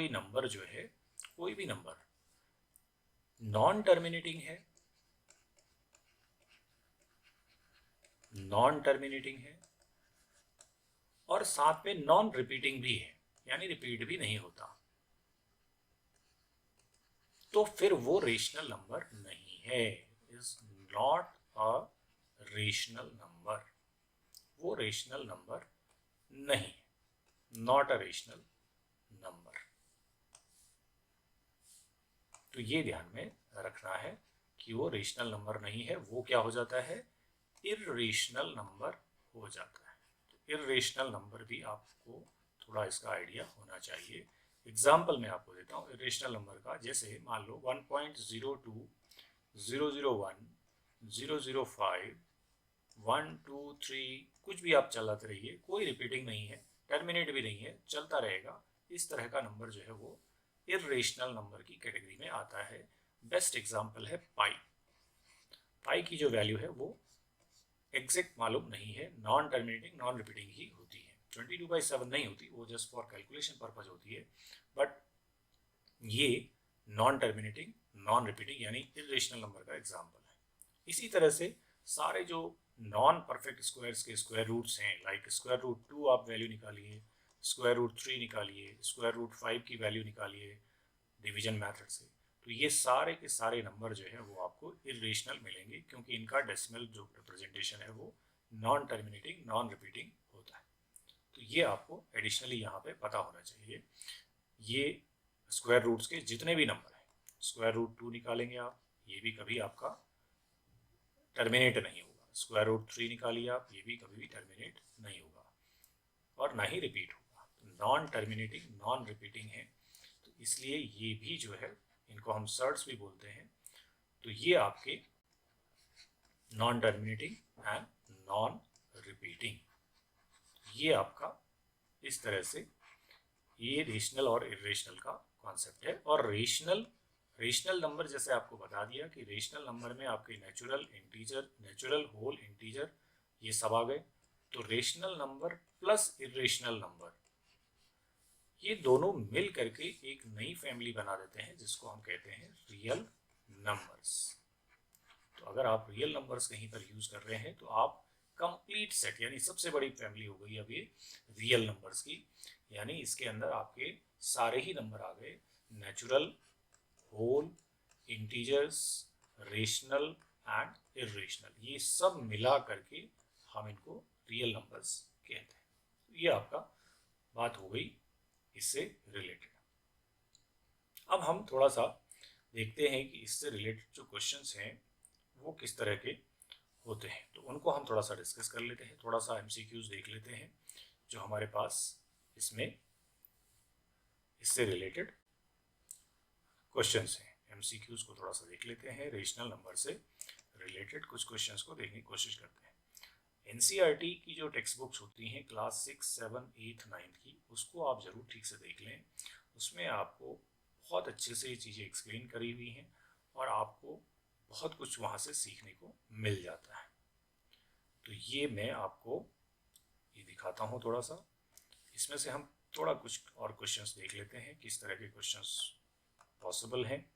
नंबर जो है, कोई भी नंबर नॉन टर्मिनेटिंग है, और साथ में नॉन रिपीटिंग भी है, यानी रिपीट भी नहीं होता, तो फिर वो रेशनल नंबर नहीं है, is not a rational number. वो रेशनल नंबर नहीं, नॉट अ रेशनल नंबर। तो ये ध्यान में रखना है कि वो रेशनल नंबर नहीं है, वो क्या हो जाता है, इर्रेशनल नंबर हो जाता है। तो इर्रेशनल नंबर भी आपको थोड़ा इसका आइडिया होना चाहिए। एग्जाम्पल मैं आपको देता हूँ इरेशनल नंबर का। जैसे मान लो 1.02, 001, 005, 1 2 3, कुछ भी आप चलाते रहिए, कोई रिपीटिंग नहीं है, टर्मिनेट भी नहीं है, चलता रहेगा। इस तरह का नंबर जो है वो इरेशनल नंबर की कैटेगरी में आता है। बेस्ट एग्जाम्पल है पाई की जो वैल्यू है वो एग्जैक्ट मालूम नहीं है, नॉन टर्मिनेटिंग नॉन रिपीटिंग ही होती है, 22/7 नहीं होती, वो जस्ट फॉर कैलकुलेशन पर्पज होती है। बट ये नॉन टर्मिनेटिंग नॉन रिपीटिंग यानी इरेशनल नंबर का एग्जाम्पल है। इसी तरह से सारे जो नॉन परफेक्ट स्क्वायर्स के स्क्वायर रूट्स हैं, लाइक स्क्वायर रूट 2 आप वैल्यू निकालिए, स्क्वायर रूट 3 निकालिए, स्क्वायर रूट 5 की वैल्यू निकालिए डिवीजन मेथड से, तो ये सारे के सारे नंबर जो है वो आपको इरेशनल मिलेंगे, क्योंकि इनका डेसिमल जो रिप्रेजेंटेशन है वो नॉन टर्मिनेटिंग नॉन रिपीटिंग होता है। तो ये आपको एडिशनली यहाँ पे पता होना चाहिए। ये स्क्वायर रूट्स के जितने भी नंबर हैं, स्क्वायर रूट 2 निकालेंगे आप, ये भी कभी आपका टर्मिनेट नहीं होगा। स्क्वायर रूट 3 निकालिए आप, ये भी कभी भी टर्मिनेट नहीं होगा और ना ही रिपीट होगा। नॉन टर्मिनेटिंग नॉन रिपीटिंग है, तो इसलिए ये भी जो है, इनको हम सर्ट्स भी बोलते हैं। तो ये आपके non terminating and non repeating, ये आपका इस तरह से ये रेशनल और इरेशनल का कॉन्सेप्ट है। और रेशनल नंबर जैसे आपको बता दिया कि रेशनल नंबर में आपके natural integer, natural whole integer, ये सब आ गए। तो rational number plus irrational number, ये दोनों मिल करके एक नई फैमिली बना देते हैं, जिसको हम कहते हैं रियल नंबर्स। तो अगर आप रियल नंबर्स कहीं पर यूज कर रहे हैं तो आप कंप्लीट सेट, यानी सबसे बड़ी फैमिली हो गई अब ये रियल नंबर्स की, यानी इसके अंदर आपके सारे ही नंबर आ गए, natural, whole, integers, rational and irrational, ये सब मिला करके हम इनको रियल नंबर्स कहते हैं। ये आपका बात हो गई इससे रिलेटेड। अब हम थोड़ा सा देखते हैं कि इससे रिलेटेड जो क्वेश्चंस हैं वो किस तरह के होते हैं, तो उनको हम थोड़ा सा डिस्कस कर लेते हैं। थोड़ा सा एमसीक्यूज देख लेते हैं जो हमारे पास इसमें इससे रिलेटेड क्वेश्चंस हैं। एमसीक्यूज को थोड़ा सा देख लेते हैं, रेशनल नंबर से रिलेटेड कुछ क्वेश्चंस को देखने की कोशिश करते हैं। एनसीईआरटी की जो टेक्स्ट बुक्स होती हैं क्लास 6, 7, 8, 9 की, उसको आप ज़रूर ठीक से देख लें। उसमें आपको बहुत अच्छे से ये चीज़ें एक्सप्लेन करी हुई हैं और आपको बहुत कुछ वहाँ से सीखने को मिल जाता है। तो ये मैं आपको ये दिखाता हूँ थोड़ा सा। इसमें से हम थोड़ा कुछ और क्वेश्चंस देख लेते हैं, किस तरह के क्वेश्चंस पॉसिबल हैं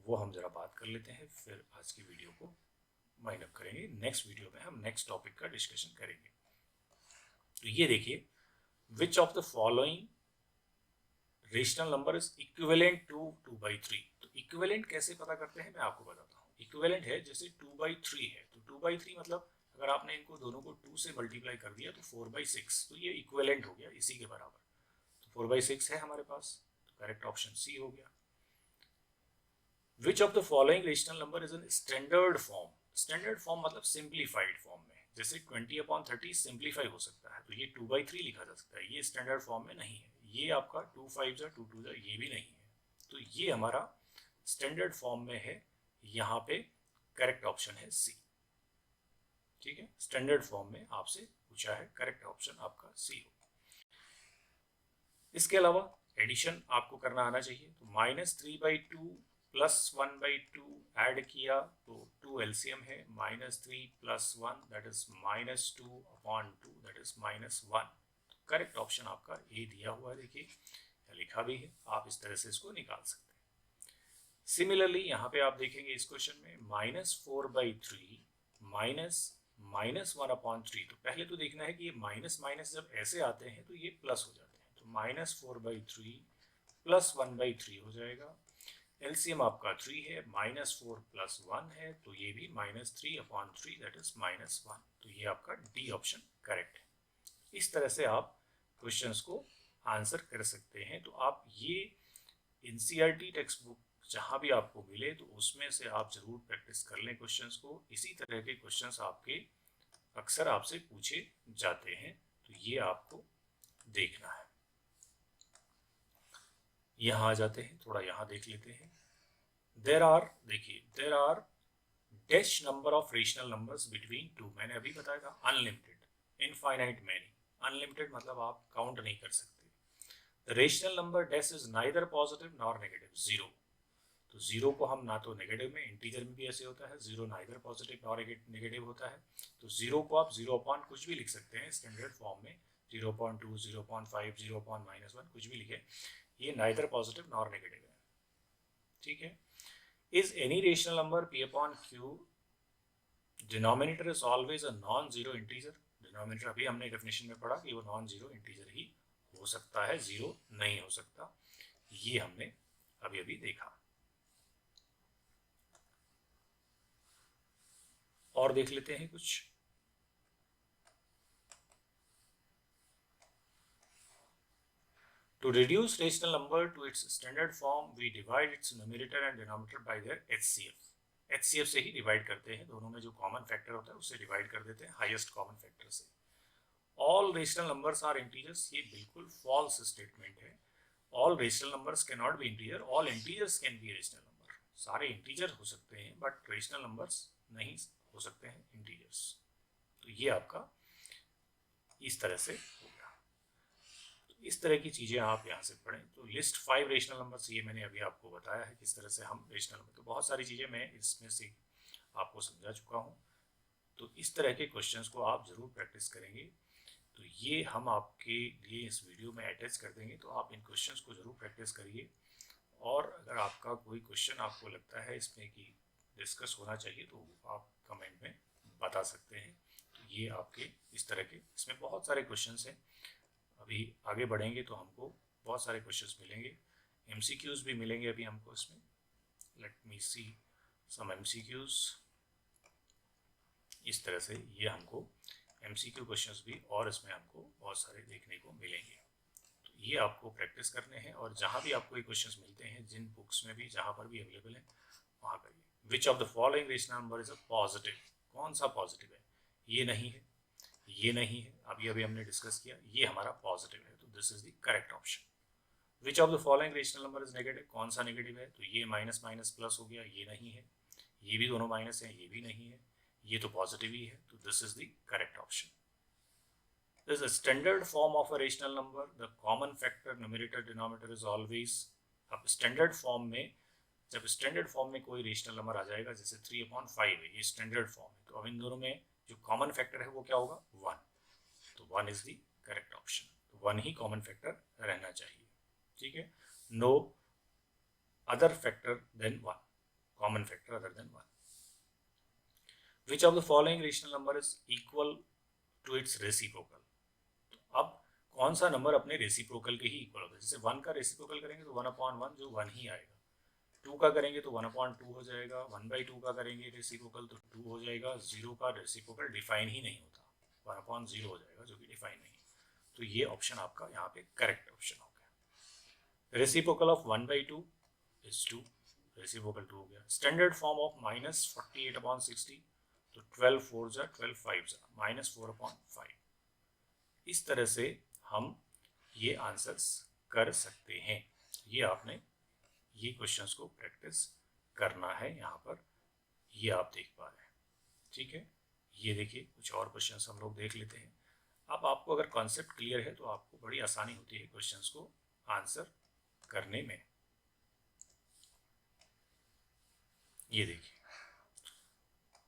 वो हम ज़रा बात कर लेते हैं, फिर आज की वीडियो को वाइंड अप करेंगे। नेक्स्ट वीडियो में हम नेक्स्ट टॉपिक का डिस्कशन करेंगे। तो ये देखिए, which of the following rational number is equivalent to 2/3। तो इक्विवेलेंट कैसे पता करते हैं मैं आपको बताता हूँ। इक्विवेलेंट है जैसे 2/3 है, तो 2/3 मतलब अगर आपने इनको दोनों को 2 से मल्टीप्लाई कर दिया तो 4/6, तो ये इक्विवेलेंट हो गया, इसी के बराबर। तो 4/6 है हमारे पास, तो करेक्ट ऑप्शन सी हो गया। विच of the following rational number is in standard form. Standard form मतलब सिंप्लीफाइड फॉर्म में, जैसे 20/30 सिंप्लीफाई हो सकता है, तो ये 2/3 लिखा जा सकता है, ये स्टैंडर्ड फॉर्म में नहीं है। ये आपका 2 5 2 2 ये भी नहीं है, तो ये हमारा स्टैंडर्ड फॉर्म में है। यहाँ पे करेक्ट ऑप्शन है सी। ठीक है, स्टैंडर्ड फॉर्म में आपसे पूछा है, करेक्ट ऑप्शन आपका सी हो। इसके अलावा एडिशन आपको करना आना चाहिए। तो -3/2 + 1/2 ऐड किया तो 2 एलसीएम है, -3 + 1 that is -2/2 that is -1। Correct option आपका ए दिया हुआ है, देखिए लिखा भी है, आप इस तरह से इसको निकाल सकते हैं। सिमिलरली यहाँ पे आप देखेंगे इस क्वेश्चन में -4/3 -1/3। तो पहले तो देखना है कि ये माइनस माइनस जब ऐसे आते हैं तो ये प्लस हो जाते हैं, तो -4/3 + 1/3 हो जाएगा। एलसीएम आपका 3 है, -4 + 1 है, तो ये भी -3/3 दैट इज -1। तो ये आपका डी ऑप्शन करेक्ट है। इस तरह से आप क्वेश्चंस को आंसर कर सकते हैं। तो आप ये एनसीईआरटी टेक्स्ट बुक जहाँ भी आपको मिले तो उसमें से आप जरूर प्रैक्टिस कर लें क्वेश्चंस को। इसी तरह के क्वेश्चंस आपके अक्सर आपसे पूछे जाते हैं, तो ये आपको देखना है। यहाँ आ जाते हैं, थोड़ा यहाँ देख लेते हैं। There are dash number of rational numbers between 2। मैंने अभी बताया था अनलिमिटेड, इनफाइनाइट मैनी। अनलिमिटेड मतलब आप काउंट नहीं कर सकते। The rational number dash is neither positive nor negative, 0। तो 0 को हम ना तो नेगेटिव में, इंटीजर में भी ऐसे होता है, 0 नाइदर पॉजिटिव नॉर नेगेटिव होता है। तो 0 को आप 0 अपॉन कुछ भी लिख सकते हैं स्टैंडर्ड फॉर्म में, 0.2, 0.5, 0.-1 कुछ भी लिखे, ये नाइदर पॉजिटिव नॉर नेगेटिव है। ठीक है। Is any rational number p upon q denominator is always a non zero integer. Denominator अभी हमने डेफिनेशन में पढ़ा कि वो नॉन जीरो इंटीजर ही हो सकता है, जीरो नहीं हो सकता, ये हमने अभी अभी देखा। और देख लेते हैं कुछ। To reduce rational number to its standard form, we divide its numerator and denominator by their HCF. HCF से ही डिवाइड करते हैं, दोनों में जो कॉमन फैक्टर होता है उससे डिवाइड कर देते हैं हाईएस्ट कॉमन फैक्टर से। All rational numbers are integers, ये बिल्कुल फॉल्स स्टेटमेंट है। All rational numbers can not be integer, all integers can be rational number. सारे इंटीजर हो सकते हैं बट रेशनल नंबर्स नहीं हो सकते हैं इंटीजर्स। तो ये आपका इस तरह से हो गया। तो इस तरह की चीज़ें आप यहाँ से पढ़ें। तो लिस्ट 5 रेशनल नंबर्स, ये मैंने अभी आपको बताया है किस तरह से हम रेशनल नंबर, तो बहुत सारी चीज़ें मैं इसमें से आपको समझा चुका हूँ। तो इस तरह के क्वेश्चंस को आप ज़रूर प्रैक्टिस करेंगे। तो ये हम आपके लिए इस वीडियो में अटैच कर देंगे, तो आप इन क्वेश्चंस को ज़रूर प्रैक्टिस करिए। और अगर आपका कोई क्वेश्चन आपको लगता है इसमें कि डिस्कस होना चाहिए तो आप कमेंट में बता सकते हैं। तो ये आपके इस तरह के, इसमें बहुत सारे क्वेश्चंस हैं। अभी आगे बढ़ेंगे तो हमको बहुत सारे क्वेश्चंस मिलेंगे, एमसीक्यूज़ भी मिलेंगे अभी हमको इसमें। लेट मी सी सम एमसीक्यूज़। इस तरह से ये हमको एमसीक्यू क्वेश्चंस भी और इसमें हमको बहुत सारे देखने को मिलेंगे। तो ये आपको प्रैक्टिस करने हैं, और जहाँ भी आपको ये क्वेश्चंस मिलते हैं, जिन बुक्स में भी जहाँ पर भी अवेलेबल है वहाँ करिए। विच of the following rational number is a positive, कौन सा पॉजिटिव है, ये नहीं है, ये नहीं है, अभी अभी हमने डिस्कस किया, ये हमारा पॉजिटिव है, तो this is the correct option. Which of the following rational number is negative, कौन सा नेगेटिव है, तो ये माइनस माइनस प्लस हो गया, ये नहीं है, ये भी दोनों माइनस है, ये भी नहीं है, ये तो पॉजिटिव ही है, तो this is the correct option. This is standard form of a rational number, the common factor numerator denominator is always. अब स्टैंडर्ड फॉर्म में, जब स्टैंडर्ड फॉर्म में कोई रेशनल नंबर आ जाएगा, जैसे 3/5 है, ये स्टैंडर्ड फॉर्म है, तो अब इन दोनों में जो कॉमन फैक्टर है वो क्या होगा, 1। तो 1 इज द करेक्ट ऑप्शन। तो 1 ही कॉमन फैक्टर रहना चाहिए, ठीक है। No other factor than 1, common factor other than 1। Which of the following rational number is equal to its reciprocal? तो अब कौन सा नंबर अपने रेसिप्रोकल के ही इक्वल होगा? जैसे 1 का रेसिप्रोकल करेंगे तो 1/1 जो 1 ही आएगा, 2 का करेंगे तो 1/2 हो जाएगा, 1/2 का करेंगे रेसिप्रोकल तो 2 हो जाएगा, 0 का रेसिप्रोकल डिफाइन ही नहीं होता, 1/0 हो जाएगा जो कि डिफाइन नहीं। तो ये ऑप्शन आपका यहाँ पे करेक्ट ऑप्शन हो गया। रेसिप्रोकल ऑफ 1/2 इज 2, रेसिप्रोकल 2 हो गया। स्टैंडर्ड फॉर्म ऑफ -48/60, तो 12 4 जा 12 5 जा -4/5। इस तरह से हम ये आंसर्स कर सकते हैं। ये आपने ये क्वेश्चंस को प्रैक्टिस करना है यहाँ पर, ये आप देख पा रहे हैं, ठीक है। ये देखिए कुछ और क्वेश्चंस हम लोग देख लेते हैं। अब आपको अगर कॉन्सेप्ट क्लियर है तो आपको बड़ी आसानी होती है क्वेश्चंस को आंसर करने में। ये देखिए,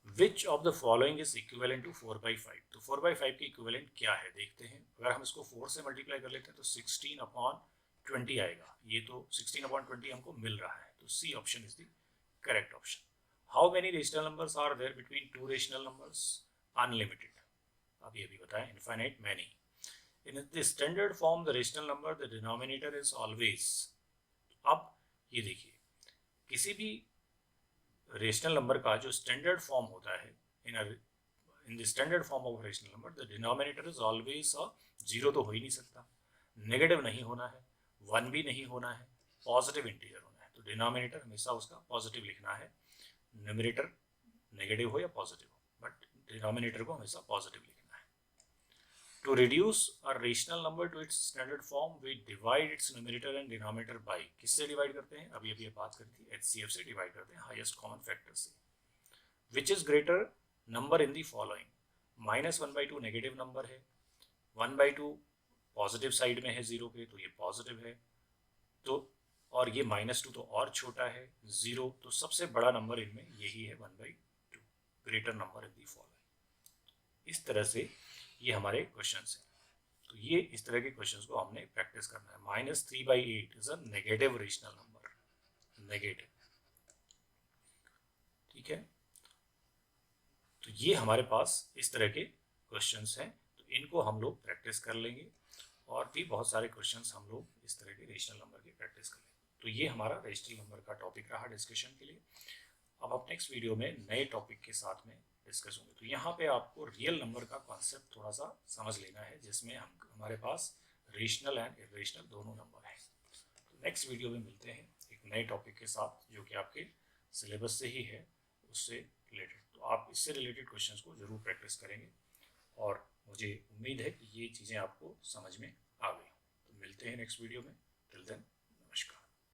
which of the following is equivalent to 4/5? तो 4/5 की इक्विवेलेंट क्या है देखते हैं। अगर हम इसको 4 से मल्टीप्लाई कर लेते हैं तो 16/20 आएगा। ये तो 16/20 हमको मिल रहा है, तो C option is the correct option. How many rational numbers are there between two rational numbers? Unlimited. अब ये भी बताया, infinite many. In the standard form the rational number the denominator is always. अब ये देखिए, किसी भी रेशनल नंबर का जो स्टैंडर्ड फॉर्म होता है, इन the standard form of rational number the denominator is always a 0 तो हो ही नहीं सकता, नेगेटिव नहीं होना है, 1 भी नहीं होना है, पॉजिटिव इंटीजर होना है। तो डिनोमिनेटर हमेशा उसका पॉजिटिव लिखना है, न्यूमरेटर नेगेटिव हो या पॉजिटिव हो, बट डिनोमिनेटर को हमेशा पॉजिटिव लिखना है। To reduce a rational number to its standard form, we divide its numerator and denominator by, किससे डिवाइड करते हैं? अभी अभी बात करी थी, HCF से डिवाइड करते हैं, हाईएस्ट कॉमन फैक्टर से। Which is greater number in the following? -1/2 negative number है, 1/2 पॉजिटिव साइड में है 0 के, तो ये पॉजिटिव है, तो और ये -2 तो और छोटा है 0, तो सबसे बड़ा नंबर इनमें यही है 1/2, greater number in the following. इस तरह से ये हमारे क्वेश्चंस हैं। तो ये इस तरह के क्वेश्चंस को हमने प्रैक्टिस करना है। -3/8 is a negative rational number, negative, ठीक है। तो ये हमारे पास इस तरह के क्वेश्चंस हैं, तो इनको हम लोग प्रैक्टिस कर लेंगे, और भी बहुत सारे क्वेश्चंस हम लोग इस तरह के रेशनल नंबर की प्रैक्टिस कर लेंगे। तो ये हमारा रेशनल नंबर का टॉपिक रहा डिस्कशन के लिए। अब आप नेक्स्ट वीडियो में नए टॉपिक के साथ में डिस्कस होंगे। तो यहाँ पे आपको रियल नंबर का कॉन्सेप्ट थोड़ा सा समझ लेना है, जिसमें हमारे पास रेशनल एंड इरेशनल दोनों नंबर हैं। तो नेक्स्ट वीडियो में मिलते हैं एक नए टॉपिक के साथ, जो कि आपके सिलेबस से ही है, उससे रिलेटेड। तो आप इससे रिलेटेड क्वेश्चंस को जरूर प्रैक्टिस करेंगे, और मुझे उम्मीद है कि ये चीज़ें आपको समझ में आ गई। तो मिलते हैं नेक्स्ट वीडियो में। Till then